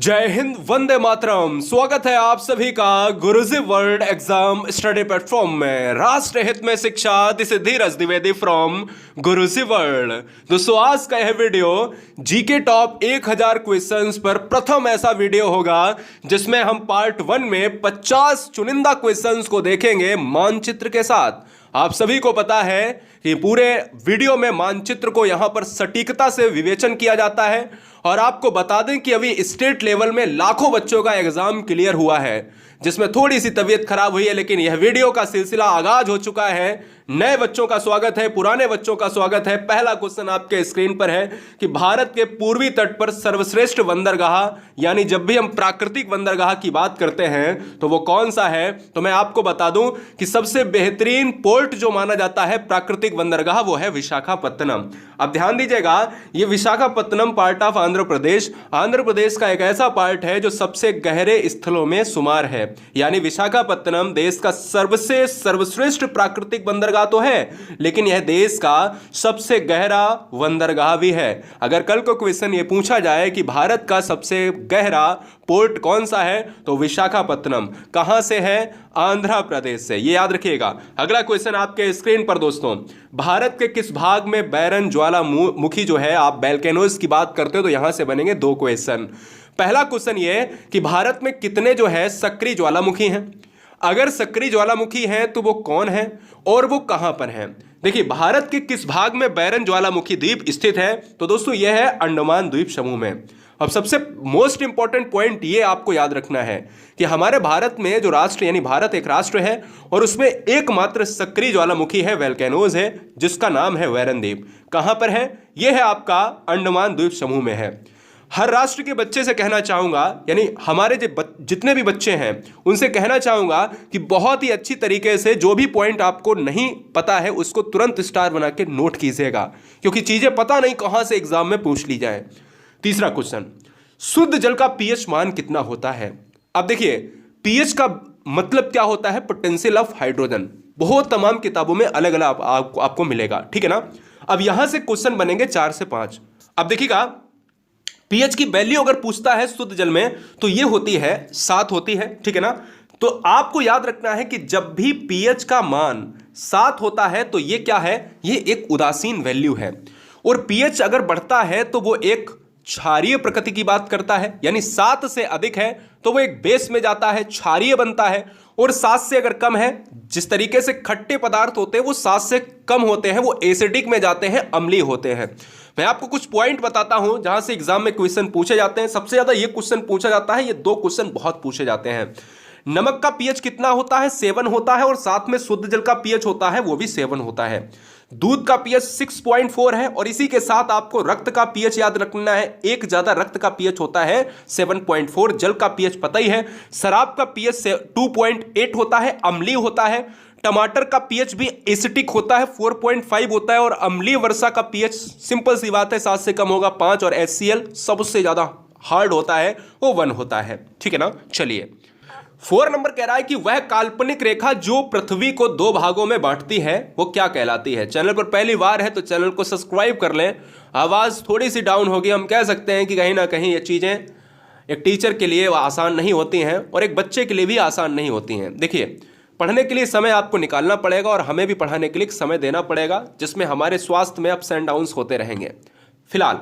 जय हिंद, वंदे मातरम। स्वागत है आप सभी का गुरुजी वर्ल्ड एग्जाम स्टडी प्लेटफॉर्म में। राष्ट्र हित में शिक्षा, this is Dheeraj Dwivedi from Guruji world. दोस्तों, आज का यह वीडियो जीके टॉप 1000 क्वेश्चंस पर प्रथम ऐसा वीडियो होगा जिसमें हम पार्ट 1 में 50 चुनिंदा क्वेश्चंस को देखेंगे मानचित्र के साथ। आप सभी को पता है कि पूरे वीडियो में मानचित्र को यहां पर सटीकता से विवेचन किया जाता है। और आपको बता दें कि अभी स्टेट लेवल में लाखों बच्चों का एग्जाम क्लियर हुआ है, जिसमें थोड़ी सी तबीयत खराब हुई है, लेकिन यह वीडियो का सिलसिला आगाज हो चुका है। नए बच्चों का स्वागत है, पुराने बच्चों का स्वागत है। पहला क्वेश्चन आपके स्क्रीन पर है कि भारत के पूर्वी तट पर सर्वश्रेष्ठ बंदरगाह, यानी जब भी हम प्राकृतिक बंदरगाह की बात करते हैं तो वो कौन सा है। तो मैं आपको बता दूं कि सबसे बेहतरीन पोर्ट जो माना जाता है प्राकृतिक बंदरगाह, वो है विशाखापत्तनम। अब ध्यान दीजिएगा, ये विशाखापत्तनम पार्ट ऑफ आंध्र प्रदेश, आंध्र प्रदेश का एक ऐसा पार्ट है जो सबसे गहरे स्थलों में शुमार है। यानी विशाखापत्तनम देश का सर्वश्रेष्ठ प्राकृतिक बंदरगाह तो है, लेकिन यह देश का सबसे गहरा बंदरगाह भी है। अगर कल को क्वेश्चन ये पूछा जाए कि भारत का सबसे गहरा पोर्ट कौन सा है, तो विशाखापत्तनम। कहां से है? आंध्र प्रदेश से, ये याद रखिएगा। अगला क्वेश्चन आपके स्क्रीन पर दोस्तों, भारत के किस भाग में बैरन ज्वालामुखी जो है, आप वोल्केनोज की बात करते हो तो यहां से बनेंगे 2 क्वेश्चन। पहला क्वेश्चन ये कि भारत में कितने जो है सक्रिय ज्वालामुखी हैं। अगर सक्रिय ज्वालामुखी है तो वो कौन है और वो कहां पर है। देखिए, भारत के किस भाग में बैरन ज्वालामुखी द्वीप स्थित है, तो दोस्तों यह है अंडमान द्वीप समूह में। अब सबसे मोस्ट इंपॉर्टेंट पॉइंट ये आपको याद रखना है कि हमारे भारत में जो राष्ट्र, यानी भारत एक राष्ट्र है और उसमें एकमात्र सक्रिय ज्वालामुखी है, वोल्केनोज है, जिसका नाम है बैरन द्वीप। कहां पर है? यह है आपका अंडमान द्वीप समूह में है। हर राष्ट्र के बच्चे से कहना चाहूंगा, यानी हमारे जितने भी बच्चे हैं उनसे कहना चाहूंगा कि बहुत ही अच्छी तरीके से जो भी पॉइंट आपको नहीं पता है उसको तुरंत स्टार बना के नोट कीजिएगा, क्योंकि चीजें पता नहीं कहां से एग्जाम में पूछ ली जाए। तीसरा क्वेश्चन, शुद्ध जल का पीएच मान कितना होता है। अब देखिए, पीएच का मतलब क्या होता है? Potential of hydrogen. बहुत तमाम किताबों में अलग अलग आपको मिलेगा, ठीक है ना। अब यहां से क्वेश्चन बनेंगे 4 से 5। अब देखिएगा, पीएच की वैल्यू अगर पूछता है शुद्ध जल में तो ये होती है 7 होती है, ठीक है ना। तो आपको याद रखना है कि जब भी पीएच का मान 7 होता है तो ये क्या है? ये एक उदासीन वैल्यू है। और पीएच अगर बढ़ता है तो वो एक क्षारीय प्रकृति की बात करता है, यानी 7 से अधिक है तो वो एक बेस में जाता है, क्षारीय बनता है। और 7 से अगर कम है, जिस तरीके से खट्टे पदार्थ होते हैं वो 7 से कम होते हैं, वो एसिडिक में जाते हैं, अम्लीय होते हैं। मैं आपको कुछ पॉइंट बताता हूं जहां से एग्जाम में क्वेश्चन पूछे जाते हैं। सबसे ज्यादा ये क्वेश्चन पूछा जाता है, ये 2 क्वेश्चन बहुत पूछे जाते हैं। नमक का पीएच कितना होता है? 7 होता है। और साथ में शुद्ध जल का पीएच होता है, वो भी 7 होता है। दूध का पीएच 6.4 है। और इसी के साथ आपको रक्त का पीएच याद रखना है, एक ज्यादा रक्त का पीएच होता है 7.4। जल का पीएच पता ही है। शराब का पीएच 2.8 होता है, अम्लीय होता है। टमाटर का पीएच भी एसिटिक होता है, 4.5 होता है। और अम्लीय वर्षा का पीएच सिंपल सी बात है 7 से कम होगा, 5। और HCl सबसे ज्यादा हार्ड होता है, वो 1 होता है, ठीक है ना। चलिए, 4 नंबर कह रहा है कि वह काल्पनिक रेखा जो पृथ्वी को 2 भागों में बांटती है वो क्या कहलाती है। चैनल पर पहली बार है तो चैनल को सब्सक्राइब कर लें। आवाज थोड़ी सी डाउन होगी, हम कह सकते हैं कि कहीं ना कहीं ये चीजें एक टीचर के लिए आसान नहीं होती हैं और एक बच्चे के लिए भी आसान नहीं होती हैं। देखिए, पढ़ने के लिए समय आपको निकालना पड़ेगा और हमें भी पढ़ाने के लिए समय देना पड़ेगा, जिसमें हमारे स्वास्थ्य में अप्स एंड डाउन्स होते रहेंगे। फिलहाल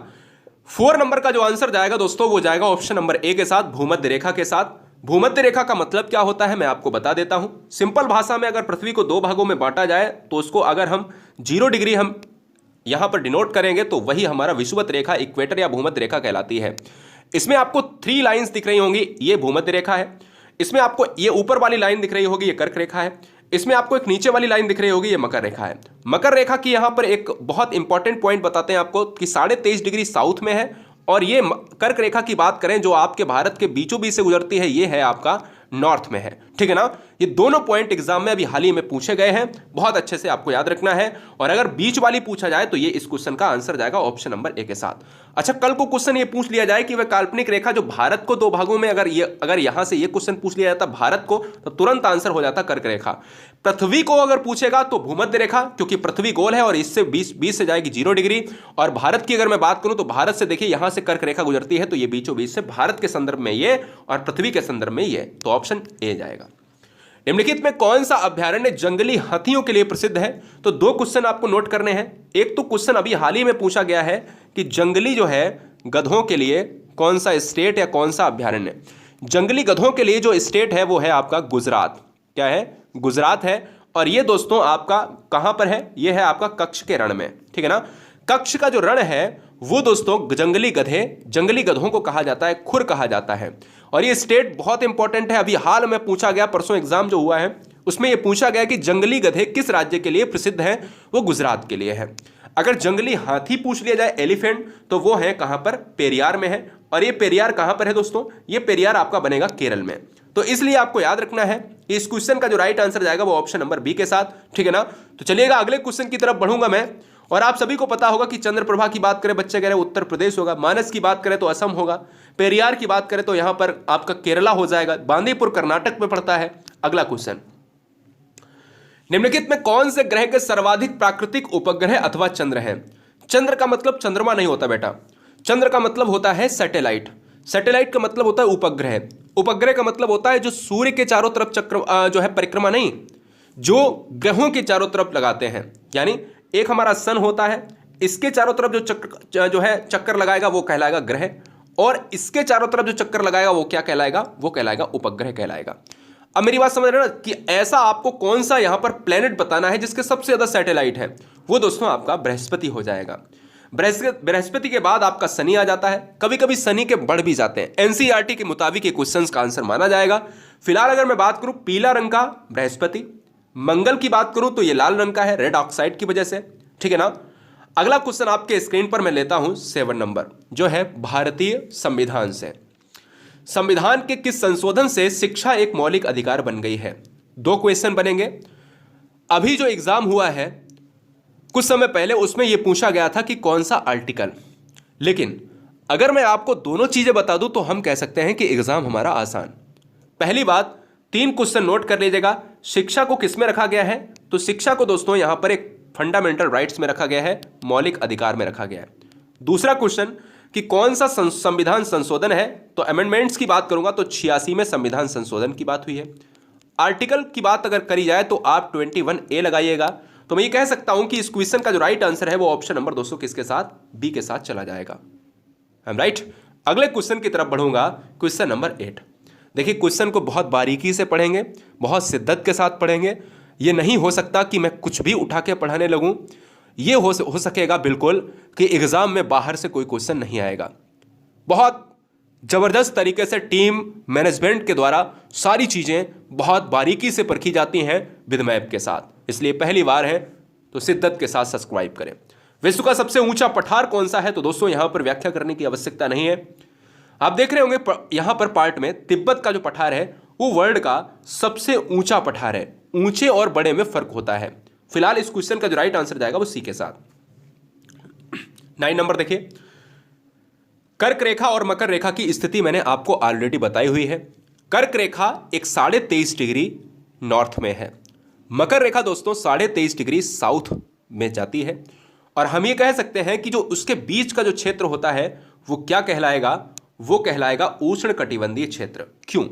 4 नंबर का जो आंसर जाएगा दोस्तों, वो जाएगा ऑप्शन नंबर ए के साथ, भूमध्य रेखा के साथ। भूमध्य रेखा का मतलब क्या होता है मैं आपको बता देता हूं। सिंपल भाषा में अगर पृथ्वी को 2 भागों में बांटा जाए तो उसको अगर हम 0 डिग्री हम यहां पर डिनोट करेंगे तो वही हमारा विषुवत रेखा, इक्वेटर या भूमध्य रेखा कहलाती है। इसमें आपको 3 लाइंस दिख रही होंगी, ये भूमध्य रेखा है। इसमें आपको ये ऊपर वाली लाइन दिख रही होगी, ये कर्क रेखा है। इसमें आपको एक नीचे वाली लाइन दिख रही होगी, ये मकर रेखा है। मकर रेखा की यहां पर एक बहुत इंपॉर्टेंट पॉइंट बताते हैं आपको कि 23.5 डिग्री साउथ में है। और ये कर्क रेखा की बात करें जो आपके भारत के बीचों बीच से गुजरती है, ये है आपका नॉर्थ में है, ठीक है ना। ये दोनों पॉइंट एग्जाम में अभी हाल ही में पूछे गए हैं, बहुत अच्छे से आपको याद रखना है। और अगर बीच वाली पूछा जाए तो ये इस क्वेश्चन का आंसर जाएगा ऑप्शन नंबर ए के साथ। अच्छा, कल को क्वेश्चन ये पूछ लिया जाए कि वह काल्पनिक रेखा जो भारत को दो भागों में, अगर यहां से ये क्वेश्चन पूछ लिया जाता भारत को, तो तुरंत आंसर हो जाता कर्क रेखा। पृथ्वी को अगर पूछेगा तो भूमध्य रेखा, क्योंकि पृथ्वी गोल है और इससे 20 से जाएगी 0 डिग्री। और भारत की अगर मैं बात करूं तो भारत से देखिए यहां से कर्क रेखा गुजरती है, तो ये बीचों बीच से भारत के संदर्भ में ये और पृथ्वी के संदर्भ में ये, तो ऑप्शन ए जाएगा। निम्नलिखित में कौन सा अभ्यारण्य जंगली हाथियों के लिए प्रसिद्ध है? तो दो क्वेश्चन आपको नोट करने हैं। एक तो क्वेश्चन अभी हाल ही में पूछा गया है कि जंगली जो है गधों के लिए कौन सा स्टेट या कौन सा अभ्यारण्य। जंगली गधों के लिए जो स्टेट है वो है आपका गुजरात। क्या है? गुजरात है। और ये दोस्तों आपका कहां पर है? ये है आपका कच्छ के रण में, ठीक है ना। कच्छ का जो रण है वो दोस्तों जंगली गधों को कहा जाता है, खुर कहा जाता है। और ये स्टेट बहुत इंपॉर्टेंट है, अभी हाल में पूछा गया, परसों एग्जाम जो हुआ है उसमें ये पूछा गया कि जंगली गधे किस राज्य के लिए प्रसिद्ध हैं? वो गुजरात के लिए है। अगर जंगली हाथी पूछ लिया जाए, एलिफेंट, तो वो है कहां पर? पेरियार में है। और ये पेरियार कहां पर है दोस्तों? ये पेरियार आपका बनेगा केरल में। तो इसलिए आपको याद रखना है इस क्वेश्चन का जो राइट आंसर जाएगा वो ऑप्शन नंबर बी के साथ, ठीक है ना। तो चलिएगा अगले क्वेश्चन की तरफ बढ़ूंगा मैं। और आप सभी को पता होगा कि चंद्रप्रभा की बात करें बच्चे कह रहे उत्तर प्रदेश होगा, मानस की बात करें तो असम होगा, पेरियार की बात करें तो यहां पर आपका केरला हो जाएगा, बांदीपुर कर्नाटक में पड़ता है। अगला क्वेश्चन, निम्नलिखित में कौन से ग्रह के सर्वाधिक प्राकृतिक उपग्रह अथवा चंद्र है? चंद्र का मतलब चंद्रमा नहीं होता बेटा, चंद्र का मतलब होता है सैटेलाइट। सैटेलाइट का मतलब होता है उपग्रह। उपग्रह का मतलब होता है जो सूर्य के चारों तरफ चक्र जो है परिक्रमा नहीं, जो ग्रहों के चारों तरफ लगाते हैं। यानी एक हमारा सन होता है, इसके चारों तरफ जो है चक्कर लगाएगा वो कहलाएगा ग्रह, और इसके चारों तरफ जो चक्कर लगाएगा वो क्या कहलाएगा? वो कहलाएगा उपग्रह कहलाएगा। अब मेरी बात समझ रहे हैं ना कि ऐसा आपको कौन सा यहां पर प्लेनेट बताना है जिसके सबसे ज्यादा सैटेलाइट है? वो दोस्तों आपका बृहस्पति हो जाएगा। बृहस्पति के बाद आपका शनि आ जाता है, कभी कभी शनि के बढ़ भी जाते हैं। एनसीईआरटी के मुताबिक ये क्वेश्चंस का आंसर माना जाएगा। फिलहाल अगर मैं बात करूं पीला रंग का बृहस्पति, मंगल की बात करूं तो ये लाल रंग का है रेड ऑक्साइड की वजह से, ठीक है ना। अगला क्वेश्चन आपके स्क्रीन पर मैं लेता हूं 7 नंबर, जो है भारतीय संविधान से। संविधान के किस संशोधन से शिक्षा एक मौलिक अधिकार बन गई है? दो क्वेश्चन बनेंगे। अभी जो एग्जाम हुआ है कुछ समय पहले उसमें यह पूछा गया था कि कौन सा आर्टिकल, लेकिन अगर मैं आपको दोनों चीजें बता दूं तो हम कह सकते हैं कि एग्जाम हमारा आसान। पहली बात, 3 क्वेश्चन नोट कर लीजिएगा। शिक्षा को किस में रखा गया है? तो शिक्षा को दोस्तों यहां पर एक फंडामेंटल राइट्स में रखा गया है, मौलिक अधिकार में रखा गया है। दूसरा क्वेश्चन कि कौन सा संविधान संशोधन है? तो अमेंडमेंट्स की बात करूंगा तो 86 में संविधान संशोधन की बात हुई है। आर्टिकल की बात अगर करी जाए तो आप 21A लगाइएगा। तो मैं ये कह सकता हूं कि इस क्वेश्चन का जो राइट आंसर है वो ऑप्शन नंबर दोस्तों किसके साथ? बी के साथ चला जाएगा। I am right. अगले क्वेश्चन की तरफ बढ़ूंगा, क्वेश्चन नंबर 8। देखिए क्वेश्चन को बहुत बारीकी से पढ़ेंगे, बहुत शिद्दत के साथ पढ़ेंगे। ये नहीं हो सकता कि मैं कुछ भी उठा के पढ़ाने लगूं। ये हो सकेगा बिल्कुल कि एग्जाम में बाहर से कोई क्वेश्चन नहीं आएगा। बहुत जबरदस्त तरीके से टीम मैनेजमेंट के द्वारा सारी चीजें बहुत बारीकी से परखी जाती हैं विद मैप के साथ। इसलिए पहली बार है तो शिद्दत के साथ सब्सक्राइब करें। विश्व का सबसे ऊंचा पठार कौन सा है? तो दोस्तों यहां पर व्याख्या करने की आवश्यकता नहीं है। आप देख रहे होंगे यहां पर पार्ट में तिब्बत का जो पठार है वो वर्ल्ड का सबसे ऊंचा पठार है। ऊंचे और बड़े में फर्क होता है। फिलहाल इस क्वेश्चन का जो राइट आंसर जाएगा वो सी के साथ। 9 नंबर देखिए, कर्क रेखा और मकर रेखा की स्थिति मैंने आपको ऑलरेडी बताई हुई है। कर्क रेखा एक 23.5 डिग्री नॉर्थ में है, मकर रेखा दोस्तों 23.5 डिग्री साउथ में जाती है। और हम ये कह सकते हैं कि जो उसके बीच का जो क्षेत्र होता है वो क्या कहलाएगा? वो कहलाएगा उष्ण कटिबंधीय क्षेत्र। क्यों?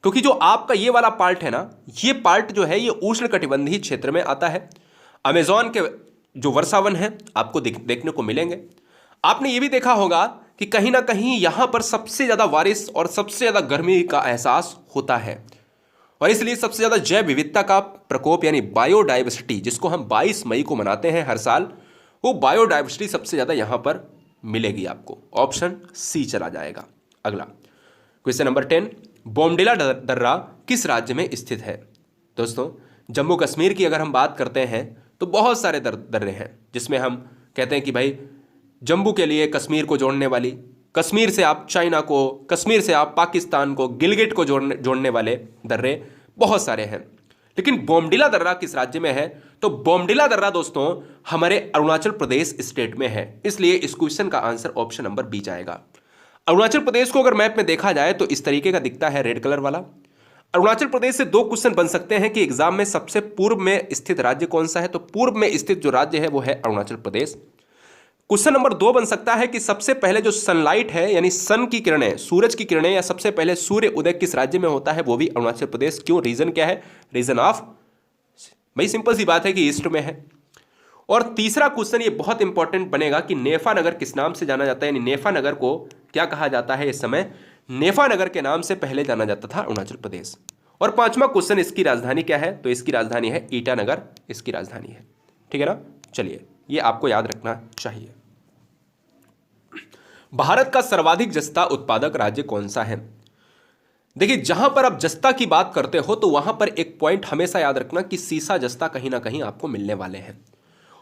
क्योंकि जो आपका ये वाला पार्ट है ना, ये पार्ट जो है ये उष्ण कटिबंधीय क्षेत्र में आता है। अमेजॉन के जो वर्षावन है आपको देखने को मिलेंगे। आपने ये भी देखा होगा कि कहीं ना कहीं यहां पर सबसे ज्यादा बारिश और सबसे ज्यादा गर्मी का एहसास होता है, और इसलिए सबसे ज्यादा जैव विविधता का प्रकोप यानी बायोडाइवर्सिटी, जिसको हम 22 मई को मनाते हैं हर साल, वो बायोडाइवर्सिटी सबसे ज्यादा यहां पर मिलेगी आपको। ऑप्शन सी चला जाएगा। अगला क्वेश्चन नंबर 10, बोमडिला दर्रा किस राज्य में स्थित है? दोस्तों जम्मू कश्मीर की अगर हम बात करते हैं तो बहुत सारे दर्रे हैं, जिसमें हम कहते हैं कि भाई जम्मू के लिए कश्मीर को जोड़ने वाली, कश्मीर से आप चाइना को, कश्मीर से आप पाकिस्तान को, गिलगिट को जोड़ने वाले दर्रे बहुत सारे हैं, लेकिन बोमडिला दर्रा किस राज्य में है? तो बोमडिला दर्रा दोस्तों हमारे अरुणाचल प्रदेश स्टेट में है, इसलिए इस क्वेश्चन का आंसर ऑप्शन नंबर बी जाएगा। अरुणाचल प्रदेश को अगर मैप में देखा जाए तो इस तरीके का दिखता है, रेड कलर वाला। अरुणाचल प्रदेश से दो क्वेश्चन बन सकते हैं कि एग्जाम में सबसे पूर्व में स्थित राज्य कौन सा है, तो पूर्व में स्थित जो राज्य है वो है अरुणाचल प्रदेश। क्वेश्चन नंबर 2 बन सकता है कि सबसे पहले जो सनलाइट है यानी सन की किरणें, सूरज की किरणें या सबसे पहले सूर्य उदय किस राज्य में होता है, वो भी अरुणाचल प्रदेश। क्यों? रीजन क्या है? रीजन ऑफ, भाई सिंपल सी बात है कि ईस्ट में है। और तीसरा क्वेश्चन ये बहुत इंपॉर्टेंट बनेगा कि नेफा नगर किस नाम से जाना जाता है, यानी नेफा नगर को क्या कहा जाता है इस समय? नेफा नगर के नाम से पहले जाना जाता था अरुणाचल प्रदेश। और पांचवा क्वेश्चन, इसकी राजधानी क्या है? तो इसकी राजधानी है ईटानगर, इसकी राजधानी है। ठीक है ना? चलिए, ये आपको याद रखना चाहिए। भारत का सर्वाधिक जस्ता उत्पादक राज्य कौन सा है? देखिए, जहां पर आप जस्ता की बात करते हो तो वहां पर एक पॉइंट हमेशा याद रखना कि सीसा जस्ता कहीं ना कहीं आपको मिलने वाले हैं।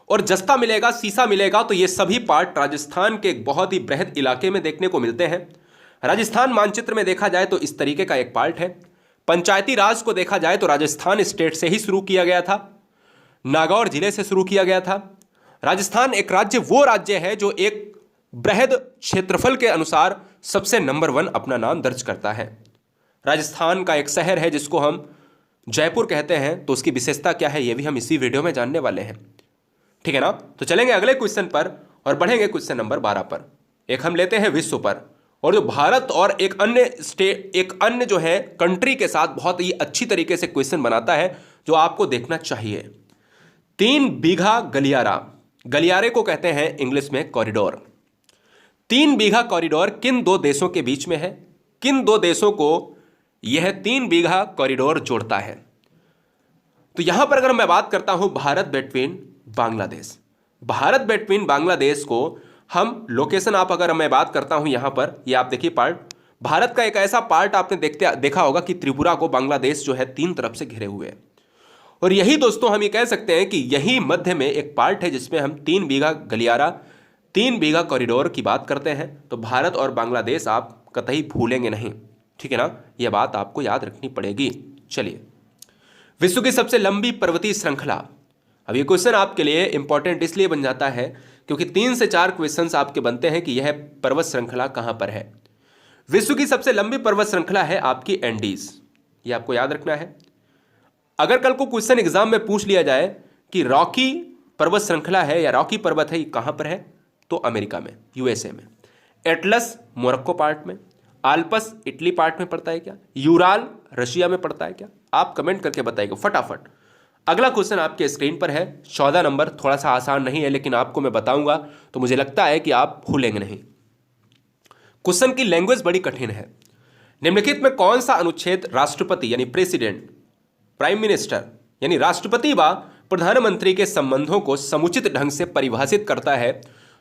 और जस्ता मिलेगा, सीसा मिलेगा, तो ये सभी पार्ट राजस्थान के एक बहुत ही बृहद इलाके में देखने को मिलते हैं। राजस्थान मानचित्र में देखा जाए तो इस तरीके का एक पार्ट है। पंचायती राज को देखा जाए तो राजस्थान स्टेट से ही शुरू किया गया था, नागौर जिले से शुरू किया गया था। राजस्थान एक राज्य, वो राज्य है जो एक बृहद क्षेत्रफल के अनुसार सबसे नंबर 1 अपना नाम दर्ज करता है। राजस्थान का एक शहर है जिसको हम जयपुर कहते हैं, तो उसकी विशेषता क्या है ये भी हम इसी वीडियो में जानने वाले हैं। ठीक है ना? तो चलेंगे अगले क्वेश्चन पर और बढ़ेंगे क्वेश्चन नंबर 12 पर। एक हम लेते हैं विश्व पर, और जो भारत और एक अन्य जो है कंट्री के साथ बहुत ही अच्छी तरीके से क्वेश्चन बनाता है जो आपको देखना चाहिए। 3 बीघा गलियारा, गलियारे को कहते हैं इंग्लिश में कॉरिडोर। 3 बीघा कॉरिडोर किन दो देशों के बीच में है? किन दो देशों को यह 3 बीघा कॉरिडोर जोड़ता है? तो यहां पर अगर मैं बात करता हूं भारत बिटवीन बांग्लादेश, भारत बिटवीन बांग्लादेश को हम लोकेशन, आप अगर मैं बात करता हूं यहां पर, ये आप देखिए पार्ट, भारत का एक ऐसा पार्ट आपने देखा होगा कि त्रिपुरा को बांग्लादेश जो है 3 तरफ से घिरे हुए है। और यही दोस्तों हम ये कह सकते हैं कि यही मध्य में एक पार्ट है जिसमें हम 3 बीघा गलियारा, 3 बीघा कॉरिडोर की बात करते हैं। तो भारत और बांग्लादेश आप कतई भूलेंगे नहीं, ठीक है ना? यह बात आपको याद रखनी पड़ेगी। चलिए, विश्व की सबसे लंबी पर्वतीय श्रृंखला। अब ये क्वेश्चन आपके लिए इंपॉर्टेंट इसलिए बन जाता है क्योंकि 3 से 4 क्वेश्चंस आपके बनते हैं कि यह पर्वत श्रृंखला कहां पर है। विश्व की सबसे लंबी पर्वत श्रृंखला है आपकी एंडीज, ये आपको याद रखना है। अगर कल को क्वेश्चन एग्जाम में पूछ लिया जाए कि रॉकी पर्वत श्रृंखला है या रॉकी पर्वत है, ये कहां पर है, तो अमेरिका में, यूएसए में। एटलस मोरक्को पार्ट में, आल्पस इटली पार्ट में पड़ता है क्या, यूराल रशिया में पड़ता है क्या? आप कमेंट करके बताइएगा फटाफट। अगला क्वेश्चन आपके स्क्रीन पर है 14 नंबर, थोड़ा सा आसान नहीं है लेकिन आपको मैं बताऊंगा तो मुझे लगता है कि आप भूलेंगे नहीं। क्वेश्चन की लैंग्वेज बड़ी कठिन है। निम्नलिखित में कौन सा अनुच्छेद राष्ट्रपति यानी प्रेसिडेंट, प्राइम मिनिस्टर यानी राष्ट्रपति व प्रधानमंत्री के संबंधों को समुचित ढंग से परिभाषित करता है?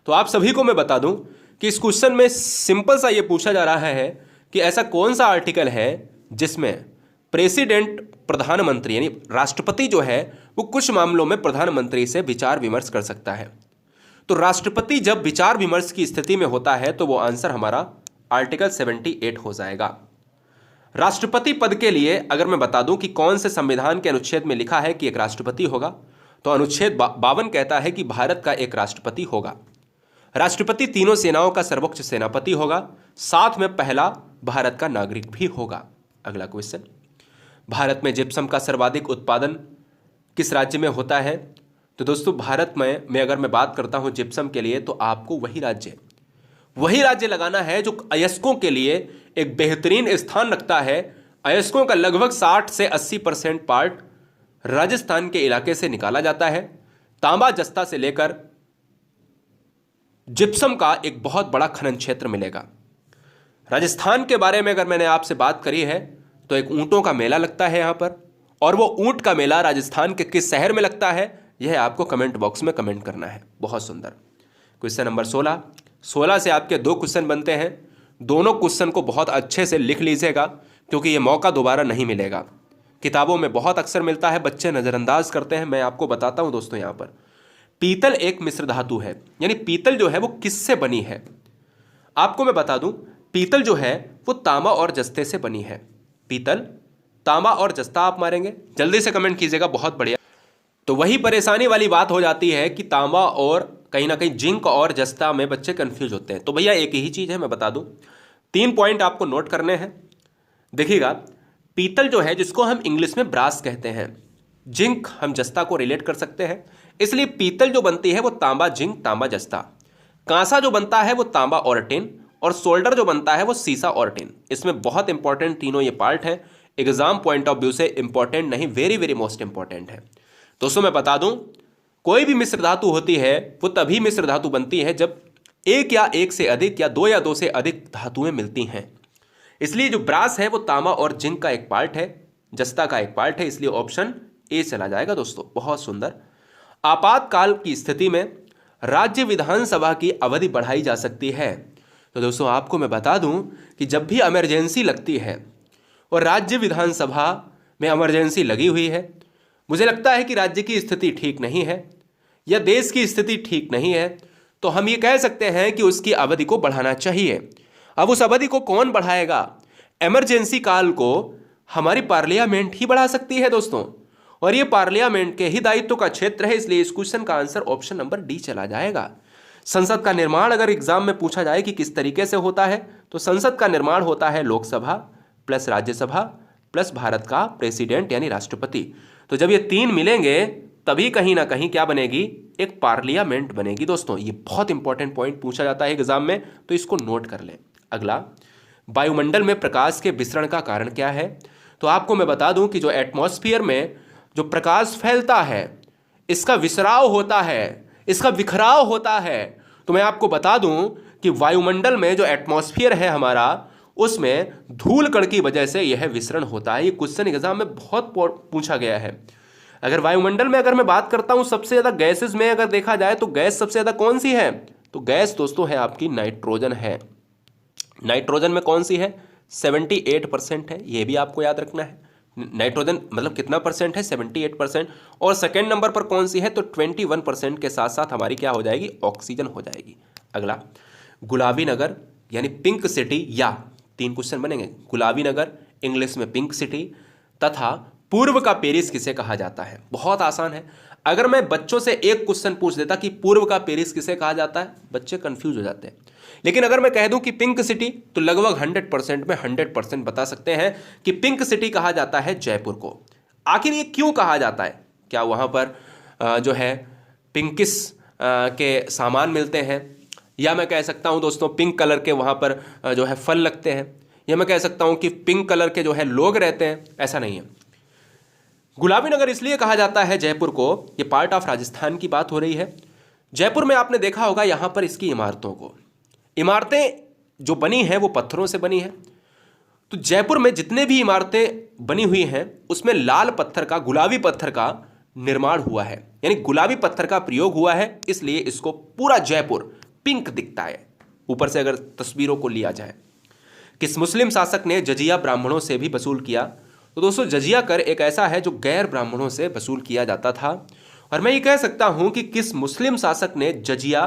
तो आप सभी को मैं बता दूं कि इस क्वेश्चन में सिंपल सा ये पूछा जा रहा है कि ऐसा कौन सा आर्टिकल है जिसमें प्रेसिडेंट, प्रधानमंत्री यानी राष्ट्रपति जो है वो कुछ मामलों में प्रधानमंत्री से विचार विमर्श कर सकता है। तो राष्ट्रपति जब विचार विमर्श की स्थिति में होता है तो वो आंसर हमारा आर्टिकल 78 हो जाएगा। राष्ट्रपति पद के लिए अगर मैं बता दूं कि कौन से संविधान के अनुच्छेद में लिखा है कि एक राष्ट्रपति होगा, तो अनुच्छेद 52 कहता है कि भारत का एक राष्ट्रपति होगा। राष्ट्रपति तीनों सेनाओं का सर्वोच्च सेनापति होगा, साथ में पहला भारत का नागरिक भी होगा। अगला क्वेश्चन, भारत में जिप्सम का सर्वाधिक उत्पादन किस राज्य में होता है? तो दोस्तों भारत में अगर मैं बात करता हूं जिप्सम के लिए, तो आपको वही राज्य लगाना है जो अयस्कों के लिए एक बेहतरीन स्थान रखता है। अयस्कों का लगभग 60 से 80% पार्ट राजस्थान के इलाके से निकाला जाता है। तांबा जस्ता से लेकर जिप्सम का एक बहुत बड़ा खनन क्षेत्र मिलेगा। राजस्थान के बारे में अगर मैंने आपसे बात करी है तो एक ऊंटों का मेला लगता है यहाँ पर, और वो ऊंट का मेला राजस्थान के किस शहर में लगता है यह आपको कमेंट बॉक्स में कमेंट करना है। बहुत सुंदर। क्वेश्चन नंबर 16 से आपके 2 क्वेश्चन बनते हैं। दोनों क्वेश्चन को बहुत अच्छे से लिख लीजिएगा क्योंकि ये मौका दोबारा नहीं मिलेगा। किताबों में बहुत अक्सर मिलता है, बच्चे नज़रअंदाज करते हैं। मैं आपको बताता हूँ दोस्तों, यहाँ पर पीतल एक मिश्र धातु है, यानी पीतल जो है वो किससे बनी है? आपको मैं बता दूं, पीतल जो है वो तांबा और जस्ते से बनी है। पीतल तांबा और जस्ता आप मारेंगे, जल्दी से कमेंट कीजिएगा, बहुत बढ़िया। तो वही परेशानी वाली बात हो जाती है कि तांबा और कहीं ना कहीं जिंक और जस्ता में बच्चे कंफ्यूज होते हैं। तो भैया एक ही चीज़ है, मैं बता दूं, 3 पॉइंट आपको नोट करने हैं। देखिएगा, पीतल जो है जिसको हम इंग्लिश में ब्रास कहते हैं, जिंक हम जस्ता को रिलेट कर सकते हैं, इसलिए पीतल जो बनती है वो तांबा जिंक तांबा जस्ता। कांसा जो बनता है वो तांबा और टिन, और सोल्डर जो बनता है वो सीसा और टिन। इसमें बहुत इंपॉर्टेंट तीनों ये पार्ट है, एग्जाम पॉइंट ऑफ व्यू से इंपॉर्टेंट नहीं, वेरी वेरी मोस्ट इंपॉर्टेंट है। दोस्तों मैं बता दूं, कोई भी मिश्र धातु होती है वो तभी मिश्र धातु बनती है जब एक या एक से अधिक या दो से अधिक धातुएं मिलती हैं। इसलिए जो ब्रास है वो तांबा और जिंक का एक पार्ट है, जस्ता का एक पार्ट है, इसलिए ऑप्शन ए चला जाएगा दोस्तों। बहुत सुंदर। आपातकाल की स्थिति में राज्य विधानसभा की अवधि बढ़ाई जा सकती है। तो दोस्तों आपको मैं बता दूं कि जब भी इमरजेंसी लगती है और राज्य विधानसभा में इमरजेंसी लगी हुई है, मुझे लगता है कि राज्य की स्थिति ठीक नहीं है या देश की स्थिति ठीक नहीं है, तो हम ये कह सकते हैं कि उसकी अवधि को बढ़ाना चाहिए। अब उस अवधि को कौन बढ़ाएगा? इमरजेंसी काल को हमारी पार्लियामेंट ही बढ़ा सकती है दोस्तों, और ये पार्लियामेंट के ही दायित्व का क्षेत्र है, इसलिए इस क्वेश्चन का आंसर ऑप्शन नंबर डी चला जाएगा। संसद का निर्माण अगर एग्जाम में पूछा जाए कि किस तरीके से होता है, तो संसद का निर्माण होता है लोकसभा प्लस राज्यसभा प्लस भारत का प्रेसिडेंट यानी राष्ट्रपति। तो जब ये 3 मिलेंगे तभी कहीं ना कहीं क्या बनेगी? एक पार्लियामेंट बनेगी दोस्तों। ये बहुत इंपॉर्टेंट पॉइंट पूछा जाता है एग्जाम में, तो इसको नोट कर लें। अगला, वायुमंडल में प्रकाश के विसरण का कारण क्या है? तो आपको मैं बता दूं कि जो एटमॉस्फेयर में जो प्रकाश फैलता है, इसका विसराव होता है, इसका बिखराव होता है। तो मैं आपको बता दूं कि वायुमंडल में जो एटमॉस्फेयर है हमारा, उसमें धूल कण की वजह से यह विसरण होता है। ये क्वेश्चन एग्जाम में बहुत पूछा गया है। अगर वायुमंडल में अगर मैं बात करता हूं सबसे ज्यादा गैसेस में अगर देखा जाए तो गैस सबसे ज्यादा कौन सी है? तो गैस दोस्तों है आपकी नाइट्रोजन है। नाइट्रोजन में कौन सी है? 78% है, ये भी आपको याद रखना है। नाइट्रोजन मतलब कितना परसेंट है? 78%। और सेकेंड नंबर पर कौन सी है? तो 21% के साथ साथ हमारी क्या हो जाएगी? ऑक्सीजन हो जाएगी। अगला, गुलाबी नगर यानी पिंक सिटी, या 3 क्वेश्चन बनेंगे। गुलाबी नगर इंग्लिश में पिंक सिटी, तथा पूर्व का पेरिस किसे कहा जाता है? बहुत आसान है। अगर मैं बच्चों से एक क्वेश्चन पूछ देता कि पूर्व का पेरिस किसे कहा जाता है, बच्चे कंफ्यूज हो जाते हैं। लेकिन अगर मैं कह दूं कि पिंक सिटी, तो लगभग 100% में 100% बता सकते हैं कि पिंक सिटी कहा जाता है जयपुर को। आखिर ये क्यों कहा जाता है? क्या वहां पर जो है पिंकिस के सामान मिलते हैं, या मैं कह सकता हूं दोस्तों पिंक कलर के वहां पर जो है फल लगते हैं, या मैं कह सकता हूं कि पिंक कलर के जो है लोग रहते हैं? ऐसा नहीं है। गुलाबी नगर इसलिए कहा जाता है जयपुर को, ये पार्ट ऑफ राजस्थान की बात हो रही है। जयपुर में आपने देखा होगा यहां पर इसकी इमारतों को, इमारतें जो बनी हैं वो पत्थरों से बनी हैं। तो जयपुर में जितने भी इमारतें बनी हुई हैं उसमें लाल पत्थर का, गुलाबी पत्थर का निर्माण हुआ है, यानी गुलाबी पत्थर का प्रयोग हुआ है, इसलिए इसको पूरा जयपुर पिंक दिखता है। ऊपर से अगर तस्वीरों को लिया जाए, किस मुस्लिम शासक ने जजिया ब्राह्मणों से भी वसूल किया? तो दोस्तों जजिया कर एक ऐसा है जो गैर ब्राह्मणों से वसूल किया जाता था। और मैं ये कह सकता हूं कि किस मुस्लिम शासक ने जजिया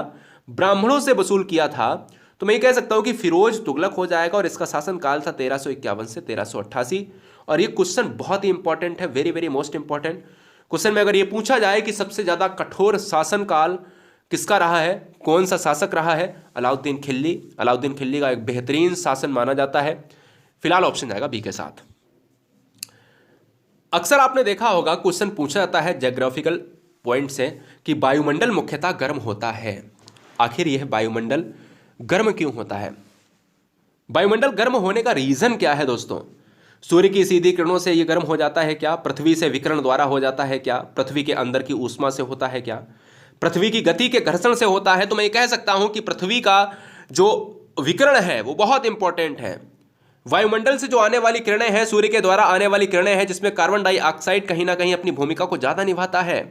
ब्राह्मणों से वसूल किया था? तो मैं ये कह सकता हूं कि फिरोज तुगलक हो जाएगा, और इसका शासनकाल था 1351 से 1388। और ये क्वेश्चन बहुत ही इंपॉर्टेंट है, very very most important question में अगर ये पूछा जाए कि सबसे ज्यादा कठोर शासनकाल किसका रहा है, कौन सा शासक रहा है? अलाउद्दीन खिल्जी। अलाउद्दीन खिल्जी का एक बेहतरीन शासन माना जाता है। फिलहाल ऑप्शन जाएगा बी के साथ। अक्सर आपने देखा होगा क्वेश्चन पूछा जाता है ज्योग्राफिकल पॉइंट से कि वायुमंडल मुख्यतः गर्म होता है। आखिर यह वायुमंडल गर्म क्यों होता है? वायुमंडल गर्म होने का रीजन क्या है दोस्तों? सूर्य की सीधी किरणों से यह गर्म हो जाता है क्या? पृथ्वी से विकिरण द्वारा हो जाता है क्या? पृथ्वी के अंदर की ऊष्मा से होता है क्या? पृथ्वी की गति के घर्षण से होता है? तो मैं ये कह सकता हूं कि पृथ्वी का जो विकिरण है वो बहुत इंपॉर्टेंट है। वायुमंडल से जो आने वाली किरणें हैं, सूर्य के द्वारा आने वाली किरणें हैं, जिसमें कार्बन डाइऑक्साइड कहीं ना कहीं अपनी भूमिका को ज्यादा निभाता है,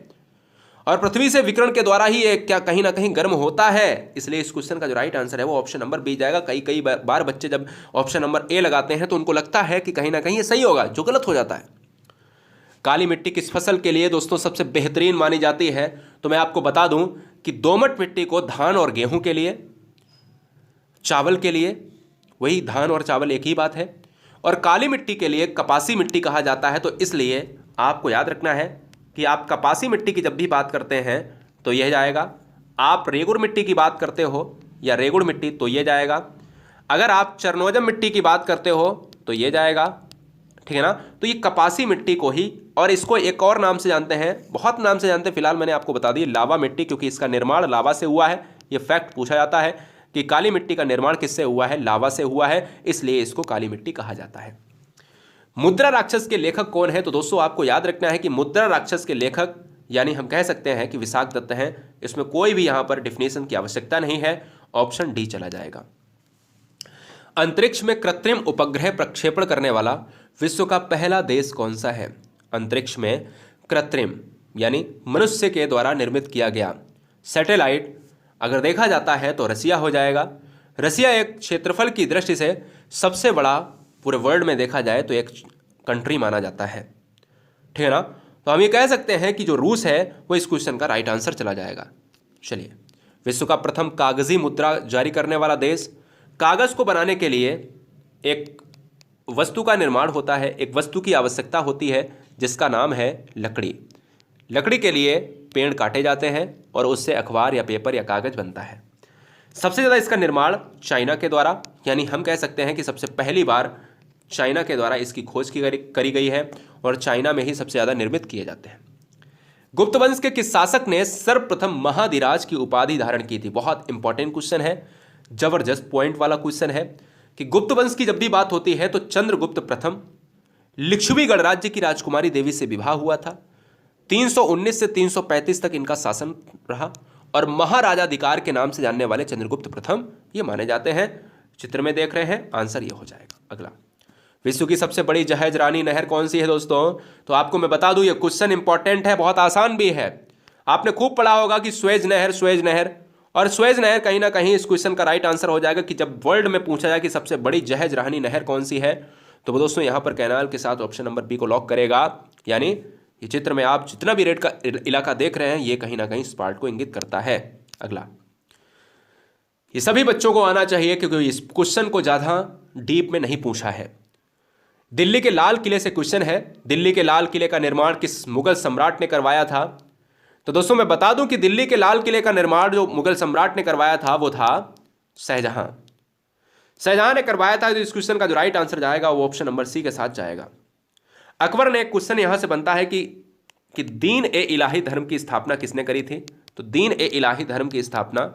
और पृथ्वी से विकिरण के द्वारा ही क्या कहीं ना कहीं गर्म होता है। इसलिए इस क्वेश्चन का जो राइट आंसर है वो ऑप्शन नंबर बी जाएगा। कई बार बच्चे जब ऑप्शन नंबर ए लगाते हैं तो उनको लगता है कि कहीं ना कहीं ये सही होगा, जो गलत हो जाता है। काली मिट्टी किस फसल के लिए दोस्तों सबसे बेहतरीन मानी जाती है? तो मैं आपको बता दूं कि दोमट मिट्टी को धान और गेहूं के लिए, चावल के लिए, वही धान और चावल एक ही बात है, और काली मिट्टी के लिए कपासी मिट्टी कहा जाता है। तो इसलिए आपको याद रखना है कि आप कपासी मिट्टी की जब भी बात करते हैं तो यह जाएगा। आप रेगुड़ मिट्टी की बात करते हो या रेगुड़ मिट्टी तो ये जाएगा। अगर आप चरनोजम मिट्टी की बात करते हो तो ये जाएगा, ठीक है ना। तो ये कपासी मिट्टी को ही, और इसको एक और नाम से जानते हैं, बहुत नाम से जानते हैं, फिलहाल मैंने आपको बता दी लावा मिट्टी, क्योंकि इसका निर्माण लावा से हुआ है। ये फैक्ट पूछा जाता है कि काली मिट्टी का निर्माण किससे हुआ है, लावा से हुआ है, इसलिए इसको काली मिट्टी कहा जाता है। मुद्रा राक्षस के लेखक कौन है? तो दोस्तों आपको याद रखना है कि मुद्रा राक्षस के लेखक यानी हम कह सकते हैं कि विशाख दत्त हैं। इसमें कोई भी यहां पर डिफिनेशन की आवश्यकता नहीं है, ऑप्शन डी चला जाएगा। अंतरिक्ष में कृत्रिम उपग्रह प्रक्षेपण करने वाला विश्व का पहला देश कौन सा है? अंतरिक्ष में कृत्रिम यानी मनुष्य के द्वारा निर्मित किया गया सैटेलाइट अगर देखा जाता है तो रसिया हो जाएगा। रसिया एक क्षेत्रफल की दृष्टि से सबसे बड़ा पूरे वर्ल्ड में देखा जाए तो एक कंट्री माना जाता है, ठीक है ना। तो हम ये कह सकते हैं कि जो रूस है वो इस क्वेश्चन का राइट आंसर चला जाएगा। चलिए, विश्व का प्रथम कागजी मुद्रा जारी करने वाला देश। कागज को बनाने के लिए एक वस्तु का निर्माण होता है, एक वस्तु की आवश्यकता होती है जिसका नाम है लकड़ी। लकड़ी के लिए पेड़ काटे जाते हैं और उससे अखबार या पेपर या कागज बनता है। सबसे ज़्यादा इसका निर्माण चाइना के द्वारा, यानी हम कह सकते हैं कि सबसे पहली बार चाइना के द्वारा इसकी खोज करी गई है और चाइना में ही सबसे ज़्यादा निर्मित किए जाते हैं। गुप्त वंश के किस शासक ने सर्वप्रथम महाधिराज की उपाधि धारण की थी? बहुत इंपॉर्टेंट क्वेश्चन है, जबरदस्त पॉइंट वाला क्वेश्चन है कि गुप्त वंश की जब भी बात होती है तो चंद्रगुप्त प्रथम लिच्छवी गणराज्य की राजकुमारी देवी से विवाह हुआ था। 319 से 335 तक इनका शासन रहा और महाराजाधिकार के नाम से जानने वाले चंद्रगुप्त प्रथम ये माने जाते हैं। चित्र में देख रहे हैं, आंसर ये हो जाएगा। अगला, विश्व की सबसे बड़ी जहाज रानी नहर कौन सी है दोस्तों? तो आपको मैं बता दूं ये क्वेश्चन इंपॉर्टेंट है, बहुत आसान भी है। आपने खूब पढ़ा होगा कि स्वेज नहर, स्वेज नहर, और स्वेज नहर कहीं ना कहीं इस क्वेश्चन का राइट आंसर हो जाएगा कि जब वर्ल्ड में पूछा जाए कि सबसे बड़ी जहाज रानी नहर कौन सी है तो वो दोस्तों यहाँ पर कैनाल के साथ ऑप्शन नंबर बी को लॉक करेगा। यानी ये चित्र में आप जितना भी रेड का इलाका देख रहे हैं ये कहीं ना कहीं इस पार्ट को इंगित करता है। अगला, ये सभी बच्चों को आना चाहिए क्योंकि इस क्वेश्चन को ज़्यादा डीप में नहीं पूछा है। दिल्ली के लाल किले से क्वेश्चन है, दिल्ली के लाल किले का निर्माण किस मुगल सम्राट ने करवाया था? तो दोस्तों मैं बता दूं कि दिल्ली के लाल किले का निर्माण जो मुगल सम्राट ने करवाया था वो था शाहजहां। शाहजहां ने करवाया था। तो इस क्वेश्चन का जो राइट आंसर जाएगा वो ऑप्शन नंबर सी के साथ जाएगा। अकबर ने एक क्वेश्चन यहां से बनता है कि दीन ए इलाही धर्म की स्थापना किसने करी थी? तो दीन ए इलाही धर्म की स्थापना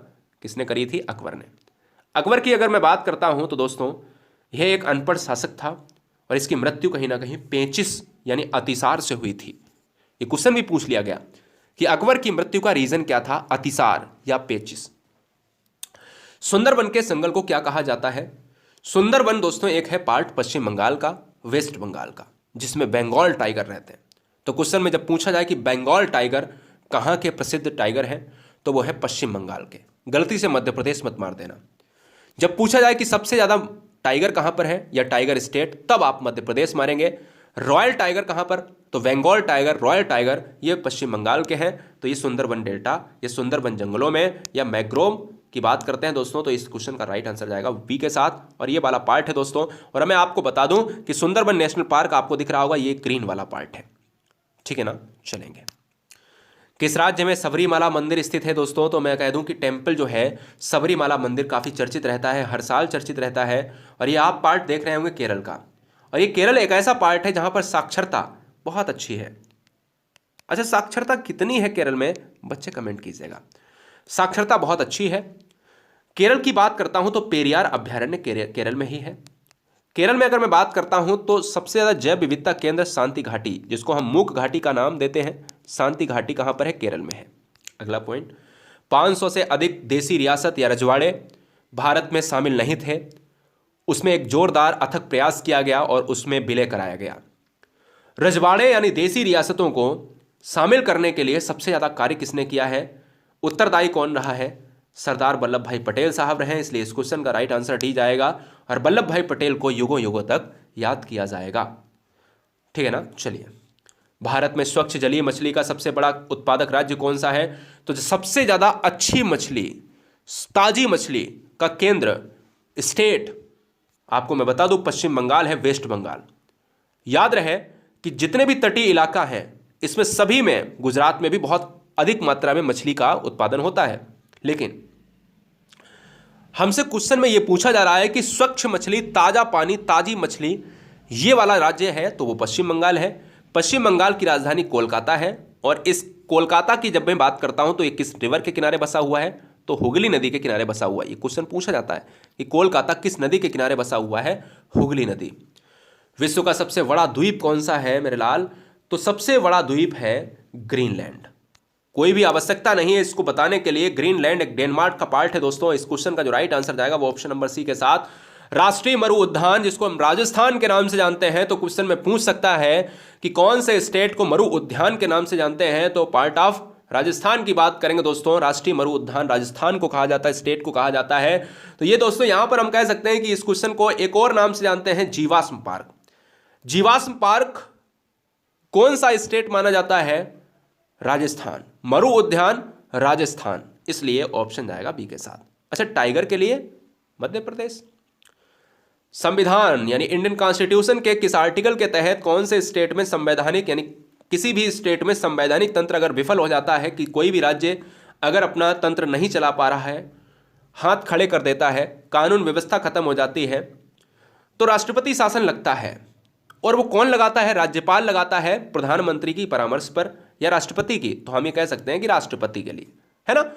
किसने करी थी? अकबर ने। अकबर की अगर मैं बात करता हूं तो दोस्तों यह एक अनपढ़ शासक था और इसकी मृत्यु कहीं ना कहीं पेचिश यानी अतिसार से हुई थी। ये क्वेश्चन भी पूछ लिया गया कि अकबर की मृत्यु का रीजन क्या था, अतिसार या पेचिश। सुंदरबन के जंगल को क्या कहा जाता है? सुंदरबन दोस्तों एक है पार्ट पश्चिम बंगाल का, वेस्ट बंगाल का, जिसमें बंगाल टाइगर रहते हैं। तो क्वेश्चन में जब पूछा जाए कि बंगाल टाइगर कहाँ के प्रसिद्ध टाइगर हैं तो वो है पश्चिम बंगाल के। गलती से मध्य प्रदेश मत मार देना। जब पूछा जाए कि सबसे ज़्यादा टाइगर कहाँ पर है या टाइगर स्टेट, तब आप मध्य प्रदेश मारेंगे। रॉयल टाइगर कहाँ पर? तो बंगाल टाइगर, रॉयल टाइगर ये पश्चिम बंगाल के हैं। तो ये सुंदरबन डेल्टा, ये सुंदरबन जंगलों में या मैग्रोव की बात करते हैं दोस्तों। तो इस क्वेश्चन का राइट आंसर जाएगा बी के साथ। और ये वाला पार्ट है दोस्तों। और मैं आपको बता दूं कि सुंदरबन नेशनल पार्क आपको दिख रहा होगा, ये ग्रीन वाला पार्ट है, ठीक है ना। चलेंगे, किस राज्य में सबरीमाला मंदिर स्थित है दोस्तों? तो मैं कह दूं कि टेम्पल जो है सबरीमाला मंदिर काफ़ी चर्चित रहता है, हर साल चर्चित रहता है। और ये आप पार्ट देख रहे होंगे केरल का। और ये केरल एक ऐसा पार्ट है जहां पर साक्षरता बहुत अच्छी है। अच्छा, साक्षरता कितनी है केरल में? बच्चे कमेंट कीजिएगा। साक्षरता बहुत अच्छी है। केरल की बात करता हूं तो पेरियार अभ्यारण्य केरल में ही है। केरल में अगर मैं बात करता हूं तो सबसे ज़्यादा जैव विविधता केंद्र शांति घाटी, जिसको हम मूक घाटी का नाम देते हैं, शांति घाटी कहाँ पर है? केरल में है। अगला पॉइंट, 500 से अधिक देसी रियासत या रजवाड़े भारत में शामिल नहीं थे, उसमें एक जोरदार अथक प्रयास किया गया और उसमें विलय कराया गया। रजवाड़े यानी देसी रियासतों को शामिल करने के लिए सबसे ज़्यादा कार्य किसने किया है? उत्तरदायी कौन रहा है? सरदार वल्लभ भाई पटेल साहब रहे। इसलिए इस क्वेश्चन का राइट आंसर डी जाएगा और वल्लभ भाई पटेल को युगों युगों तक याद किया जाएगा, ठीक है ना। चलिए, भारत में स्वच्छ जलीय मछली का सबसे बड़ा उत्पादक राज्य कौन सा है? तो जो सबसे ज़्यादा अच्छी मछली, ताजी मछली का केंद्र, स्टेट आपको मैं बता दूं, पश्चिम बंगाल है वेस्ट बंगाल। याद रहे कि जितने भी तटीय इलाका हैं इसमें सभी में, गुजरात में भी बहुत अधिक मात्रा में मछली का उत्पादन होता है। लेकिन हमसे क्वेश्चन में यह पूछा जा रहा है कि स्वच्छ मछली, ताजा पानी, ताजी मछली, ये वाला राज्य है तो वो पश्चिम बंगाल है। पश्चिम बंगाल की राजधानी कोलकाता है। और इस कोलकाता की जब मैं बात करता हूं तो ये किस रिवर के किनारे बसा हुआ है? तो हुगली नदी के किनारे बसा हुआ है। ये क्वेश्चन पूछा जाता है कि कोलकाता किस नदी के किनारे बसा हुआ है? हुगली नदी। विश्व का सबसे बड़ा द्वीप कौन सा है मेरे लाल? तो सबसे बड़ा द्वीप है ग्रीनलैंड। कोई भी आवश्यकता नहीं है इसको बताने के लिए, ग्रीनलैंड एक डेनमार्क का पार्ट है दोस्तों। इस क्वेश्चन का जो राइट आंसर जाएगा वो ऑप्शन नंबर सी के साथ राष्ट्रीय मरु उद्यान, जिसको हम राजस्थान के नाम से जानते हैं। तो क्वेश्चन में पूछ सकता है कि कौन से स्टेट को मरु उद्यान के नाम से जानते हैं? तो पार्ट ऑफ राजस्थान की बात करेंगे दोस्तों। राष्ट्रीय मरु उद्यान राजस्थान को कहा जाता है, स्टेट को कहा जाता है। तो ये दोस्तों यहां पर हम कह सकते हैं कि इस क्वेश्चन को एक और नाम से जानते हैं, जीवाश्म पार्क। जीवाश्म पार्क कौन सा स्टेट माना जाता है? राजस्थान। मरु उद्यान राजस्थान, इसलिए ऑप्शन जाएगा बी के साथ। अच्छा, टाइगर के लिए मध्य प्रदेश। संविधान यानी इंडियन कॉन्स्टिट्यूशन के किस आर्टिकल के तहत कौन से स्टेट में संवैधानिक, यानी किसी भी स्टेट में संवैधानिक तंत्र अगर विफल हो जाता है, कि कोई भी राज्य अगर अपना तंत्र नहीं चला पा रहा है, हाथ खड़े कर देता है, कानून व्यवस्था खत्म हो जाती है, तो राष्ट्रपति शासन लगता है। और वो कौन लगाता है? राज्यपाल लगाता है, प्रधानमंत्री की परामर्श पर या राष्ट्रपति की। तो हम ये कह सकते हैं कि राष्ट्रपति के लिए, है ना।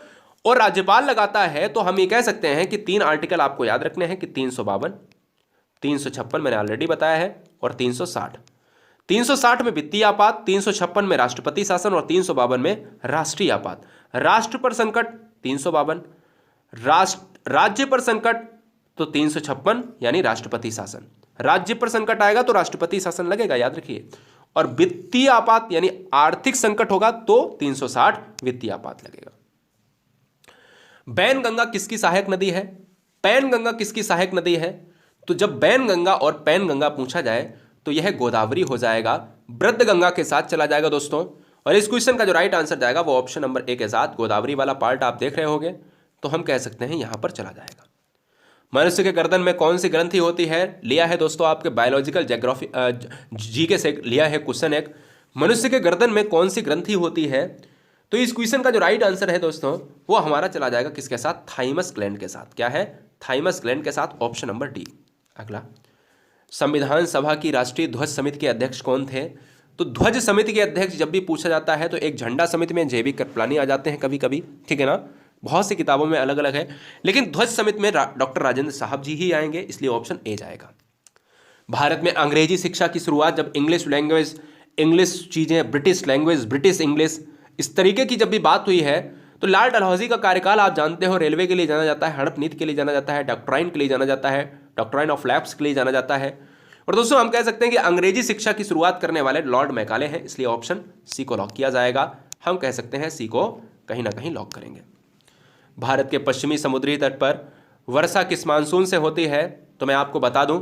और राज्यपाल लगाता है तो हम ये कह सकते हैं कि 3 आर्टिकल आपको याद रखने हैं कि 352, 356 मैंने ऑलरेडी बताया है, और 360। 360 में वित्तीय आपात, 356 में राष्ट्रपति शासन और 352 में राष्ट्रीय आपात। राष्ट्र पर संकट 352, राज्य पर संकट तो 356 यानी राष्ट्रपति शासन। राज्य पर संकट आएगा तो राष्ट्रपति शासन लगेगा, याद रखिए। और वित्तीय आपात यानी आर्थिक संकट होगा तो 360 वित्तीय आपात लगेगा। बैनगंगा किसकी सहायक नदी है? पैनगंगा किसकी सहायक नदी है? तो जब बैनगंगा और पैनगंगा पूछा जाए तो यह गोदावरी हो जाएगा, वृद्धगंगा के साथ चला जाएगा दोस्तों। और इस क्वेश्चन का जो राइट आंसर जाएगा वो ऑप्शन नंबर ए के साथ, गोदावरी वाला पार्ट आप देख रहे होंगे, तो हम कह सकते हैं यहां पर चला जाएगा। मनुष्य के गर्दन में कौन सी ग्रंथि होती है? लिया है दोस्तों आपके बायोलॉजिकल ज्योग्राफी जीके से लिया है क्वेश्चन एक, मनुष्य के गर्दन में कौन सी ग्रंथि होती है? तो इस क्वेश्चन का जो राइट आंसर है दोस्तों वो हमारा चला जाएगा किसके साथ? थाइमस ग्लैंड के साथ। क्या है? थाइमस ग्लैंड के साथ, ऑप्शन नंबर डी। अगला, संविधान सभा की राष्ट्रीय ध्वज समिति के अध्यक्ष कौन थे? तो ध्वज समिति के अध्यक्ष जब भी पूछा जाता है तो एक झंडा समिति में जेबी कृपलानी आ जाते हैं कभी कभी, ठीक है ना। बहुत सी किताबों में अलग अलग है, लेकिन ध्वज समिति में डॉक्टर राजेंद्र साहब जी ही आएंगे, इसलिए ऑप्शन ए जाएगा। भारत में अंग्रेजी शिक्षा की शुरुआत जब इंग्लिश लैंग्वेज, इंग्लिश चीजें, ब्रिटिश लैंग्वेज, ब्रिटिश इंग्लिश, इस तरीके की जब भी बात हुई है तो लॉर्ड डलहौजी का कार्यकाल आप जानते हो, रेलवे के लिए जाना जाता है, हड़प नीति के लिए जाना जाता है, डॉक्ट्राइन के लिए जाना जाता है, डॉक्ट्राइन ऑफ लैप्स के लिए जाना जाता है। और दोस्तों हम कह सकते हैं कि अंग्रेजी शिक्षा की शुरुआत करने वाले लॉर्ड मैकाले हैं, इसलिए ऑप्शन सी को लॉक किया जाएगा। हम कह सकते हैं सी को कहीं ना कहीं लॉक करेंगे। भारत के पश्चिमी समुद्री तट पर वर्षा किस मानसून से होती है? तो मैं आपको बता दूं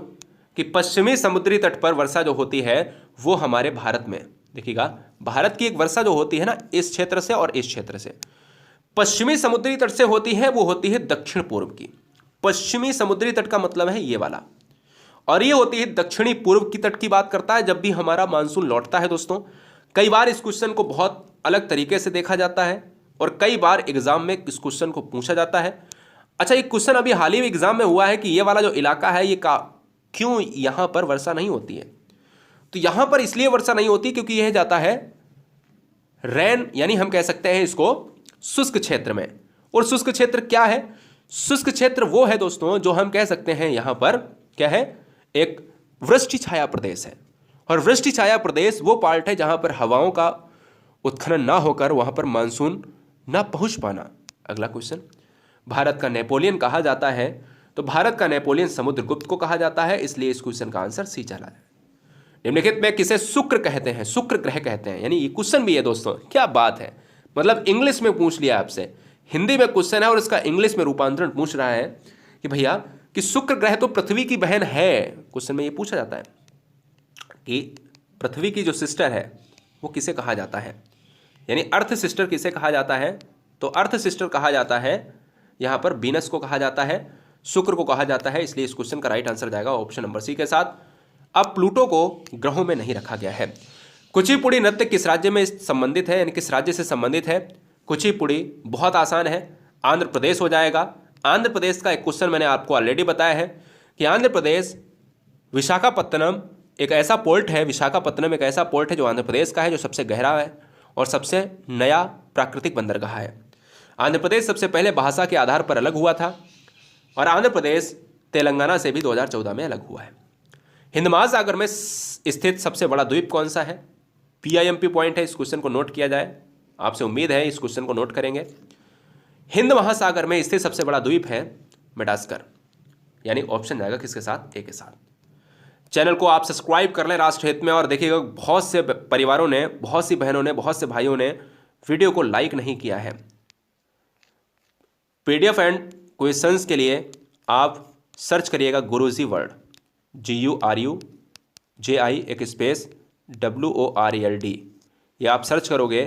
कि पश्चिमी समुद्री तट पर वर्षा जो होती है वो हमारे भारत में, देखिएगा, भारत की एक वर्षा जो होती है ना, इस क्षेत्र से और इस क्षेत्र से, पश्चिमी समुद्री तट से होती है, वो होती है दक्षिण पूर्व की। पश्चिमी समुद्री तट का मतलब है ये वाला, और ये होती है दक्षिणी पूर्व की तट की बात करता है जब भी हमारा मानसून लौटता है दोस्तों। कई बार इस क्वेश्चन को बहुत अलग तरीके से देखा जाता है और कई बार एग्जाम में इस क्वेश्चन को पूछा जाता है। अच्छा, एक क्वेश्चन अभी हाल ही में एग्जाम में हुआ है कि ये वाला जो इलाका है ये क्यों यहां पर वर्षा नहीं होती है? तो यहां पर इसलिए वर्षा नहीं होती क्योंकि यह जाता है रेन, यानी हम कह सकते हैं इसको शुष्क क्षेत्र में। और शुष्क क्षेत्र क्या है? शुष्क क्षेत्र वो है दोस्तों जो हम कह सकते हैं यहां पर क्या है, एक वृष्टि छाया प्रदेश है। और वृष्टि छाया प्रदेश वो पार्ट है जहां पर हवाओं का उत्खनन ना होकर वहां पर मानसून ना पहुंच पाना। अगला क्वेश्चन, भारत का नेपोलियन कहा जाता है? तो भारत का नेपोलियन समुद्रगुप्त को कहा जाता है, इसलिए इस क्वेश्चन का आंसर सी चला है। निम्नलिखित में किसे शुक्र कहते हैं? शुक्र ग्रह कहते हैं, यानी ये क्वेश्चन भी है दोस्तों, क्या बात है, मतलब इंग्लिश में पूछ लिया आपसे, हिंदी में क्वेश्चन है और इसका इंग्लिश में रूपांतरण पूछ रहा है कि भैया कि शुक्र ग्रह तो पृथ्वी की बहन है। क्वेश्चन में ये पूछा जाता है कि पृथ्वी की जो सिस्टर है वो किसे कहा जाता है, यानी अर्थ सिस्टर किसे कहा जाता है? तो अर्थ सिस्टर कहा जाता है यहां पर वीनस को कहा जाता है। शुक्र को कहा जाता है, इसलिए इस क्वेश्चन का राइट आंसर जाएगा ऑप्शन नंबर सी के साथ। अब प्लूटो को ग्रहों में नहीं रखा गया है। कुचिपुड़ी नृत्य किस राज्य में संबंधित है, यानी किस राज्य से संबंधित है? कुचिपुड़ी बहुत आसान है, आंध्र प्रदेश हो जाएगा। आंध्र प्रदेश का एक क्वेश्चन मैंने आपको ऑलरेडी बताया है कि आंध्र प्रदेश विशाखापत्तनम एक ऐसा पोर्ट है, विशाखापत्तनम एक ऐसा पोर्ट है जो आंध्र प्रदेश का है, जो सबसे गहरा है और सबसे नया प्राकृतिक बंदरगाह है। आंध्र प्रदेश सबसे पहले भाषा के आधार पर अलग हुआ था और आंध्र प्रदेश तेलंगाना से भी 2014 में अलग हुआ है। हिंद महासागर में स्थित सबसे बड़ा द्वीप कौन सा है? PIMP पॉइंट है, इस क्वेश्चन को नोट किया जाए, आपसे उम्मीद है इस क्वेश्चन को नोट करेंगे। हिंद महासागर में स्थित सबसे बड़ा द्वीप है मेडागास्कर, यानी ऑप्शन जाएगा किसके साथ? ए के साथ। चैनल को आप सब्सक्राइब कर लें राष्ट्र हित में, और देखिएगा बहुत से परिवारों ने, बहुत सी बहनों ने, बहुत से भाइयों ने वीडियो को लाइक नहीं किया है। PDF एंड क्वेश्चंस के लिए आप सर्च करिएगा गुरुजी वर्ल्ड, GURUJI एक स्पेस WORLD, ये आप सर्च करोगे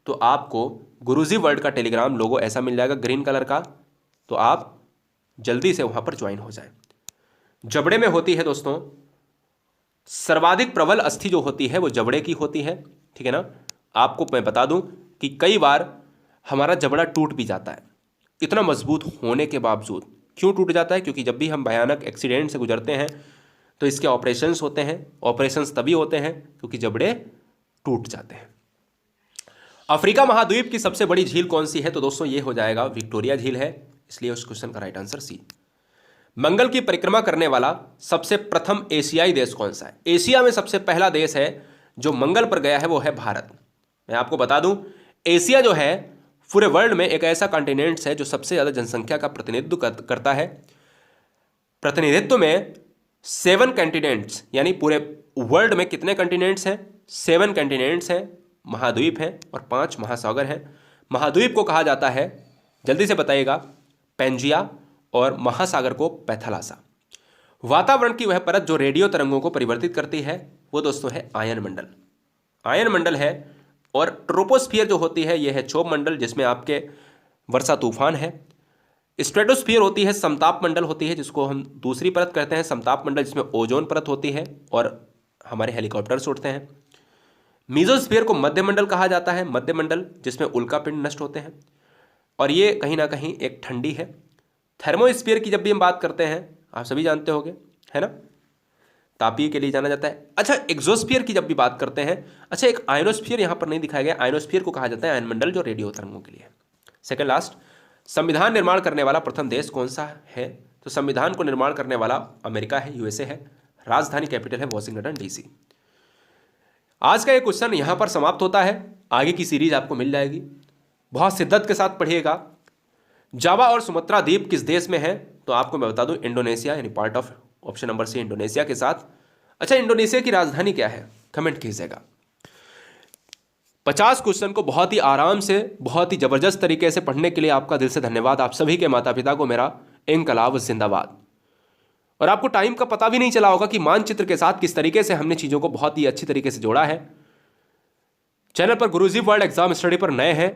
तो आपको गुरुजी वर्ल्ड का टेलीग्राम लोगो ऐसा मिल जाएगा ग्रीन कलर का, तो आप जल्दी से वहाँ पर ज्वाइन हो जाएं। जबड़े में होती है दोस्तों सर्वाधिक प्रबल अस्थि जो होती है वो जबड़े की होती है, ठीक है ना। आपको मैं बता दूं कि कई बार हमारा जबड़ा टूट भी जाता है, इतना मजबूत होने के बावजूद। क्यों टूट जाता है? क्योंकि जब भी हम भयानक एक्सीडेंट से गुजरते हैं तो इसके ऑपरेशंस होते हैं। ऑपरेशंस तभी होते हैं क्योंकि जबड़े टूट जाते हैं। अफ्रीका महाद्वीप की सबसे बड़ी झील कौन सी है? तो दोस्तों ये हो जाएगा विक्टोरिया झील है, इसलिए उस क्वेश्चन का राइट आंसर सी। मंगल की परिक्रमा करने वाला सबसे प्रथम एशियाई देश कौन सा है? एशिया में सबसे पहला देश है जो मंगल पर गया है वो है भारत। मैं आपको बता दूं एशिया जो है पूरे वर्ल्ड में एक ऐसा कॉन्टिनेंट्स है जो सबसे ज़्यादा जनसंख्या का प्रतिनिधित्व करता है। प्रतिनिधित्व में 7 कॉन्टिनेंट्स, यानी पूरे वर्ल्ड में कितने कॉन्टिनेंट्स हैं? 7 कॉन्टिनेंट्स हैं, महाद्वीप हैं और 5 महासागर हैं। महाद्वीप को कहा जाता है, जल्दी से बताइएगा, पैंजिया, और महासागर को पैथालासा। वातावरण की वह परत जो रेडियो तरंगों को परिवर्तित करती है वो दोस्तों है आयन मंडल। आयन मंडल है। और ट्रोपोस्फियर जो होती है ये है क्षोभ मंडल, जिसमें आपके वर्षा तूफान है। स्ट्रेटोस्फियर होती है, समताप मंडल होती है, जिसको हम दूसरी परत कहते हैं समताप मंडल, जिसमें ओजोन परत होती है और हमारे हेलीकॉप्टर्स उड़ते हैं। मीजोस्फियर को मध्य मंडल कहा जाता है, मध्य मंडल जिसमें उल्कापिंड नष्ट होते हैं, और ये कहीं ना कहीं एक ठंडी है। थर्मोस्फीयर की जब भी हम बात करते हैं आप सभी जानते होंगे, है ना, तापीय के लिए जाना जाता है। अच्छा, एक्सोस्फीयर की जब भी बात करते हैं, अच्छा एक आयनोस्फीयर यहाँ पर नहीं दिखाया गया, आयनोस्फीयर को कहा जाता है आयनमंडल जो रेडियो तरंगों के लिए है। सेकंड लास्ट, संविधान निर्माण करने वाला प्रथम देश कौन सा है? तो संविधान को निर्माण करने वाला अमेरिका है, USA है। राजधानी कैपिटल है वॉशिंगटन DC। आज का ये क्वेश्चन यहाँ पर समाप्त होता है, आगे की सीरीज आपको मिल जाएगी, बहुत शिद्दत के साथ पढ़िएगा। जावा और सुमात्रा द्वीप किस देश में है? तो आपको मैं बता दूं इंडोनेशिया, यानी part of option number C Indonesia के साथ। अच्छा, इंडोनेशिया की राजधानी क्या है? कमेंट कीजिएगा। 50 क्वेश्चन को बहुत ही आराम से, बहुत ही जबरदस्त तरीके से पढ़ने के लिए आपका दिल से धन्यवाद। आप सभी के माता पिता को मेरा इंकलाब जिंदाबाद। और आपको टाइम का पता भी नहीं चला होगा कि मानचित्र के साथ किस तरीके से हमने चीज़ों को बहुत ही अच्छी तरीके से जोड़ा है। चैनल पर गुरुजी वर्ल्ड एग्जाम स्टडी पर नए हैं